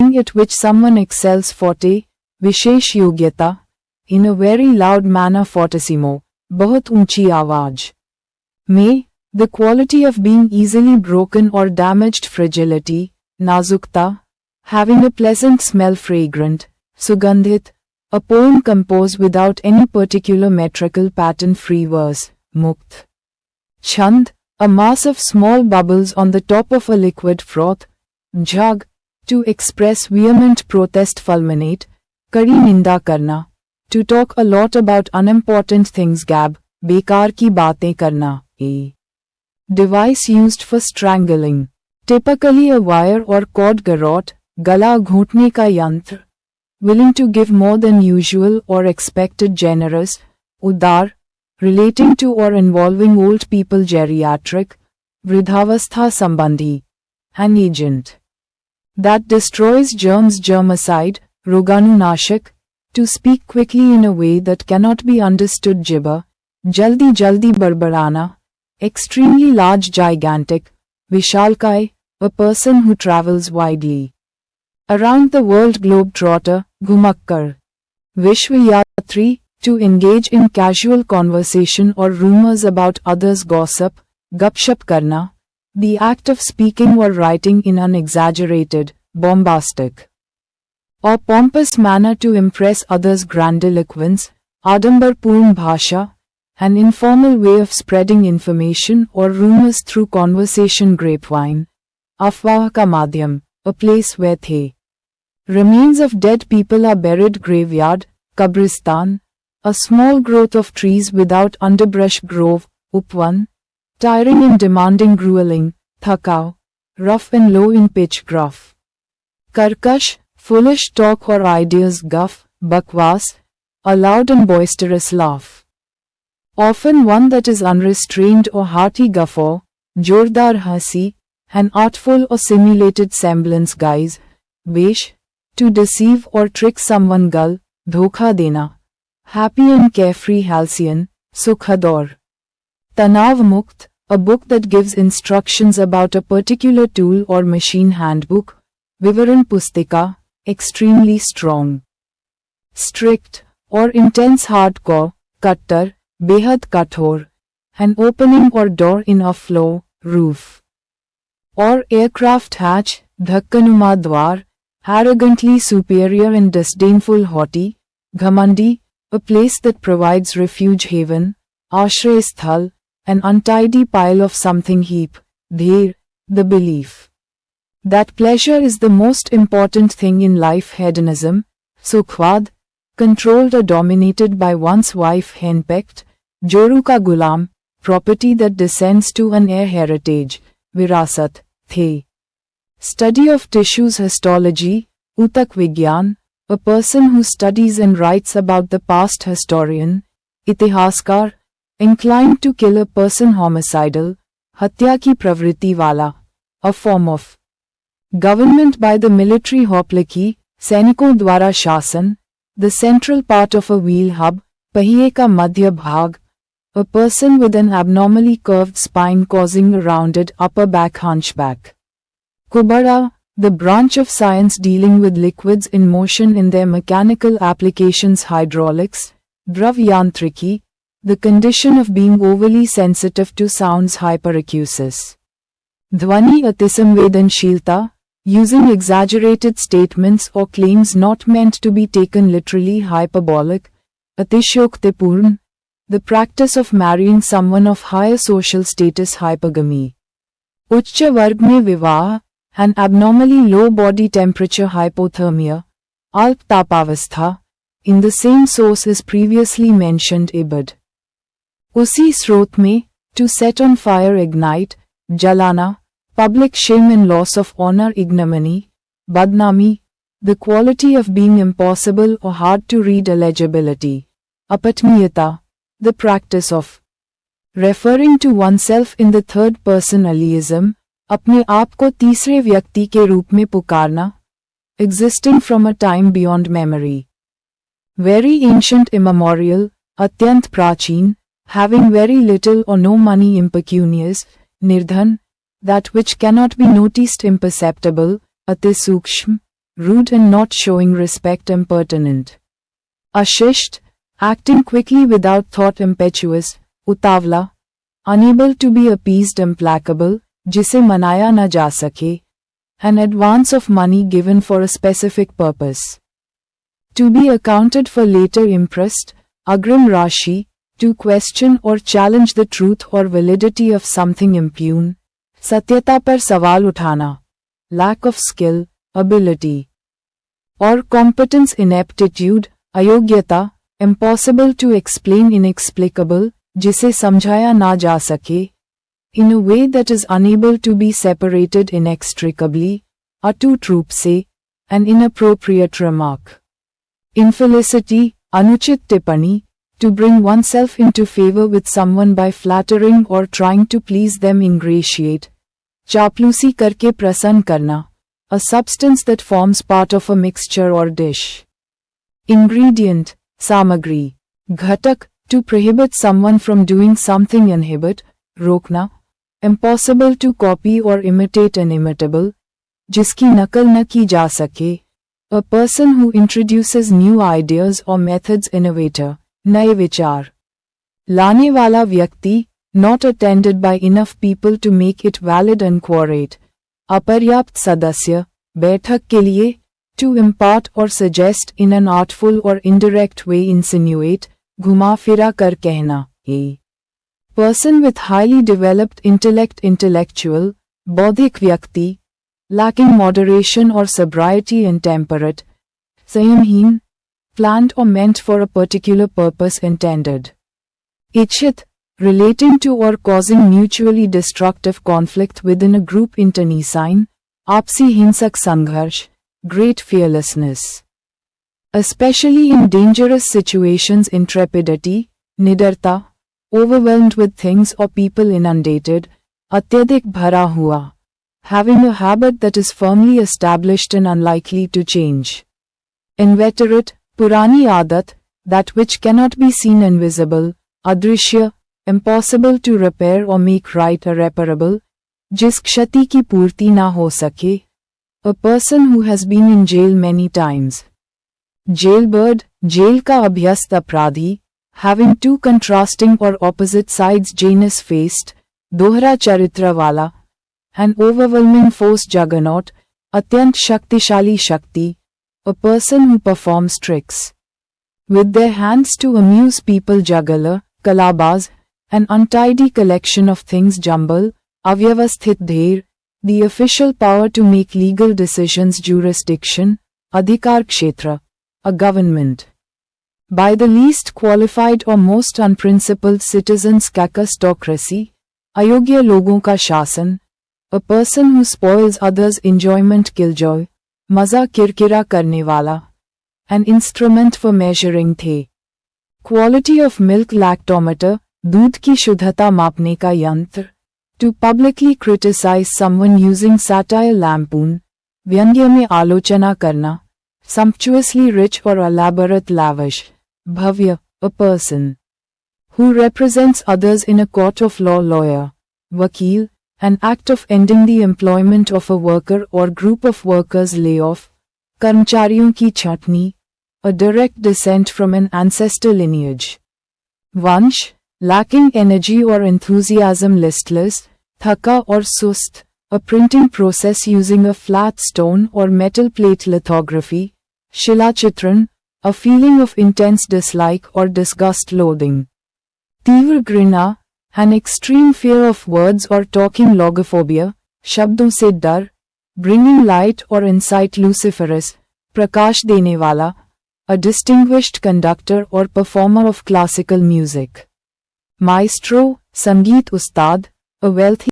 thing at which someone excels forte, विशेष योग्यता, in a very loud manner fortissimo, बहुत ऊंची आवाज में, the quality of being easily broken or damaged fragility, नाजुकता, having a pleasant smell fragrant, sugandhit, a poem composed without any particular metrical pattern free verse, mukt. Chand, a mass of small bubbles on the top of a liquid froth, jhag, to express vehement protest fulminate, kari ninda karna, to talk a lot about unimportant things gab, bekar ki baatein karna, a device used for strangling, typically a wire or cord garrote, gala ghootne ka yantra, willing to give more than usual or expected generous, udar, relating to or involving old people geriatric, vridhavastha sambandhi, an agent that destroys germs germicide, roganunashak, to speak quickly in a way that cannot be understood gibber, jaldi jaldi barbarana, extremely large gigantic, vishalkai, a person who travels widely around the world globetrotter, ghumakkar, vishwayatri, to engage in casual conversation or rumors about others gossip, gupshup karna, the act of speaking or writing in an exaggerated, bombastic, or pompous manner to impress others grandiloquence, adambarpurn bhasha, an informal way of spreading information or rumors through conversation grapevine, afwah ka madhyam, a place where the remains of dead people are buried graveyard, kabristan, a small growth of trees without underbrush grove, upvan, tiring and demanding grueling, thakao, rough and low in pitch gruff. Karkash, foolish talk or ideas guff, bakwas, a loud and boisterous laugh. Often one that is unrestrained or hearty guffaw, jordar hasi, an artful or simulated semblance guise, vesh, to deceive or trick someone gull, dhokha dena. Happy and carefree halcyon, sukhador. Tanav Mukt, a book that gives instructions about a particular tool or machine handbook, Vivaran Pustika, extremely strong. Strict, or intense hardcore, Kattar, Behad Kathor, an opening or door in a floor, roof. Or aircraft hatch, Dhakkanuma Dwar, arrogantly superior and disdainful haughty, Ghamandi, a place that provides refuge haven, ashray sthal, an untidy pile of something heap, dher, the belief that pleasure is the most important thing in life hedonism, sukhwad, controlled or dominated by one's wife henpecked, joru ka gulam, property that descends to an heir heritage, virasat, the study of tissues histology, utak vigyan, a person who studies and writes about the past historian, itihaskar, inclined to kill a person homicidal, hatya ki pravriti wala, a form of government by the military hoplaki, sainikom dwara shasan, the central part of a wheel hub, pahiye ka madhya bhag, a person with an abnormally curved spine causing a rounded upper back hunchback. Kubara, the branch of science dealing with liquids in motion in their mechanical applications hydraulics, dravyantriki, the condition of being overly sensitive to sounds hyperacusis. Dhvani atisamvedanshilta, using exaggerated statements or claims not meant to be taken literally hyperbolic, atishoktipurn, the practice of marrying someone of higher social status hypergamy. Uchcha varg mein vivah, an abnormally low body temperature hypothermia, alp tapavastha, in the same source as previously mentioned ibad. Usi srot mein, to set on fire ignite, jalana, public shame and loss of honor ignominy, badnami, the quality of being impossible or hard to read illegibility, apatmiyata, the practice of referring to oneself in the third person alleism, अपने आप को तीसरे व्यक्ति के रूप में पुकारना, existing from a time beyond memory. Very ancient immemorial, अत्यंत प्राचीन, having very little or no money impecunious, nirdhan, that which cannot be noticed imperceptible, अति सूक्ष्म, rude and not showing respect, impertinent. Ashishta, acting quickly without thought, impetuous, utavla, unable to be appeased, implacable, जिसे मनाया न जा सके, an advance of money given for a specific purpose. To be accounted for later, impressed, agrim rashi, to question or challenge the truth or validity of something, impugn, सत्यता पर सवाल उठाना, lack of skill, ability, or competence, ineptitude, अयोग्यता, impossible to explain, inexplicable, जिसे समझाया ना जा सके, in a way that is unable to be separated inextricably, अटूट रूप से, an inappropriate remark. Infelicity, अनुचित टिप्पणी, to bring oneself into favor with someone by flattering or trying to please them, ingratiate, चापलूसी करके प्रसन्न करना, a substance that forms part of a mixture or dish. Ingredient, सामग्री, घटक, to prohibit someone from doing something, inhibit, रोकना, impossible to copy or imitate, inimitable, जिसकी नकल न की जा सके, a person who introduces new ideas or methods, innovator, नए विचार, लाने वाला व्यक्ति, not attended by enough people to make it valid and quorate, अपर्याप्त सदस्य, बैठक के लिए, to impart or suggest in an artful or indirect way, insinuate, घुमा फिरा कर कहना, a person with highly developed intellect, intellectual, बौद्धिक व्यक्ति, lacking moderation or sobriety, intemperate, संयमहीन, planned or meant for a particular purpose, intended. इच्छित, relating to or causing mutually destructive conflict within a group, internecine, आपसी हिंसक संघर्ष, great fearlessness. Especially in dangerous situations, intrepidity, निडरता, overwhelmed with things or people, inundated, अत्यधिक भरा हुआ, having a habit that is firmly established and unlikely to change. Inveterate, पुरानी आदत, that which cannot be seen, invisible, अदृश्य, impossible to repair or make right, irreparable, जिस क्षति की पूर्ति ना हो सके, a person who has been in jail many times. Jailbird, jail का अभ्यस्त अपराधी, having two contrasting or opposite sides, Janus faced, दोहरा चरित्र वाला, an overwhelming force, juggernaut, अत्यंत शक्तिशाली शक्ति, a person who performs tricks with their hands to amuse people, juggler, कलाबाज, an untidy collection of things, jumble, अव्यवस्थित ढेर, the official power to make legal decisions, jurisdiction, अधिकार क्षेत्र, a government. By the least qualified or most unprincipled citizens, cacostocracy, अयोग्य लोगों का शासन, a person who spoils others' enjoyment, killjoy, मजा किरकिरा करने वाला, an instrument for measuring थे. Quality of milk, lactometer, दूध की शुद्धता मापने का यंत्र, to publicly criticize someone using satire, lampoon, व्यंग्य में आलोचना करना, sumptuously rich or elaborate, lavish, Bhavya, a person who represents others in a court of law, lawyer, वकील, an act of ending the employment of a worker or group of workers, layoff, कर्मचारियों की छंटनी, a direct descent from an ancestor lineage. Vansh, lacking energy or enthusiasm, listless, thaka or sust, a printing process using a flat stone or metal plate, lithography, shilachitran, a feeling of intense dislike or disgust, loathing. तीव्र घृणा, an extreme fear of words or talking, logophobia, शब्दों से डर, bringing light or insight, luciferous, प्रकाश देने वाला, a distinguished conductor or performer of classical music. Maestro, संगीत उस्ताद, a wealthy